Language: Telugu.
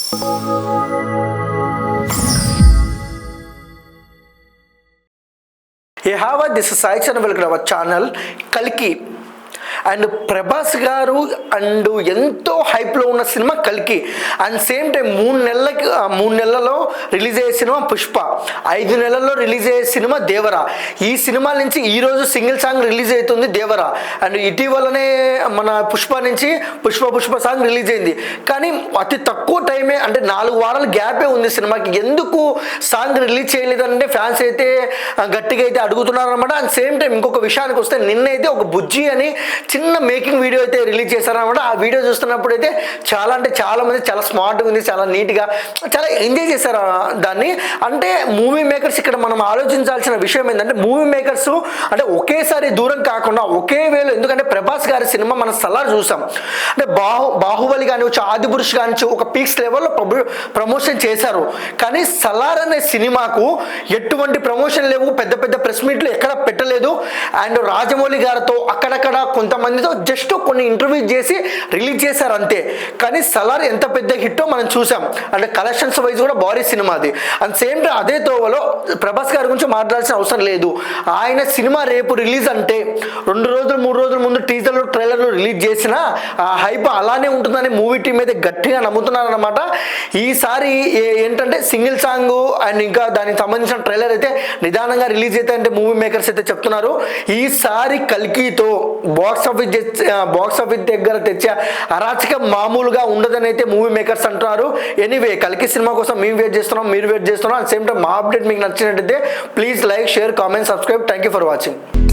Hey, how are this is Sai and welcome to our channel Kalki. And Prabhas గారు అండ్ ఎంతో హైప్లో ఉన్న సినిమా కల్కి. అండ్ సేమ్ టైం 3 నెలల్లో రిలీజ్ అయ్యే సినిమా పుష్ప, 5 నెలల్లో రిలీజ్ అయ్యే సినిమా దేవరా. ఈ సినిమా నుంచి ఈరోజు సింగిల్ సాంగ్ రిలీజ్ అవుతుంది దేవరా. అండ్ ఇటీవలనే మన పుష్ప నుంచి పుష్ప సాంగ్ రిలీజ్ అయింది. కానీ అతి తక్కువ టైమే, అంటే 4 వారాల గ్యాపే ఉంది సినిమాకి. ఎందుకు సాంగ్ రిలీజ్ చేయలేదంటే ఫ్యాన్స్ అయితే గట్టిగా అయితే అడుగుతున్నారు అనమాట. అండ్ సేమ్ టైం ఇంకొక విషయానికి వస్తే, నిన్నైతే ఒక బుజ్జి అని చిన్న మేకింగ్ వీడియో అయితే రిలీజ్ చేశారనమాట. ఆ వీడియో చూస్తున్నప్పుడు అయితే చాలా మంది చాలా స్మార్ట్గా ఉంది, చాలా నీట్గా, చాలా ఎంజాయ్ చేశారు దాన్ని. అంటే మూవీ మేకర్స్ ఇక్కడ మనం ఆలోచించాల్సిన విషయం ఏంటంటే, మూవీ మేకర్స్ అంటే ఒకేసారి దూరం కాకుండా ఒకే వేలో, ఎందుకంటే ప్రభాస్ గారి సినిమా మనం సలార్ చూసాం, అంటే బాహుబలి కానివచ్చు, ఆదిపురుష్ కానివచ్చు, ఒక పీక్స్ లెవెల్లో ప్రమోషన్ చేశారు. కానీ సలార్ అనే సినిమాకు ఎటువంటి ప్రమోషన్ లేవు, పెద్ద ప్రెస్ మీట్లు ఎక్కడ పెట్టలేదు. అండ్ రాజమౌళి గారితో అక్కడక్కడ కొంతమందితో జస్ట్ కొన్ని ఇంటర్వ్యూ చేసి రిలీజ్ చేశారు అంతే. కానీ సలార్ ఎంత పెద్ద హిట్టో మనం చూసాం. అంటే కలెక్షన్స్ వైజ్ కూడా భారీ సినిమా అది. అండ్ సేమ్ టైం అదే తోవలో ప్రభాస్ గారి గురించి మాట్లాడాల్సిన అవసరం లేదు. ఆయన సినిమా రేపు రిలీజ్ అంటే 2 రోజులు 3 రోజుల ముందు టీజర్లు ట్రైలర్లు రిలీజ్ చేసిన ఆ హైప్ అలానే ఉంటుందని మూవీ టీం అయితే గట్టిగా నమ్ముతున్నారనమాట. ఈసారి ఏంటంటే సింగిల్ సాంగ్ అండ్ ఇంకా దానికి సంబంధించిన ట్రైలర్ అయితే నిదానంగా రిలీజ్ అయితే అంటే మూవీ మేకర్స్ అయితే చెప్తున్నారు. ఈసారి కల్కితో బాక్స్ ఆఫీస్ దగ్గర తెచ్చే అరాచకం మామూలుగా ఉండదని అయితే మూవీ మేకర్స్ అంటున్నారు. ఎనీవే, కల్కి సినిమా కోసం మేము వెయిట్ చేస్తున్నాం, మీరు వెయిట్ చేస్తున్నాం. అట్ సేమ్ టైం మా అప్డేట్ మీకు నచ్చినట్టయితే please like, share, comment, subscribe. Thank you for watching.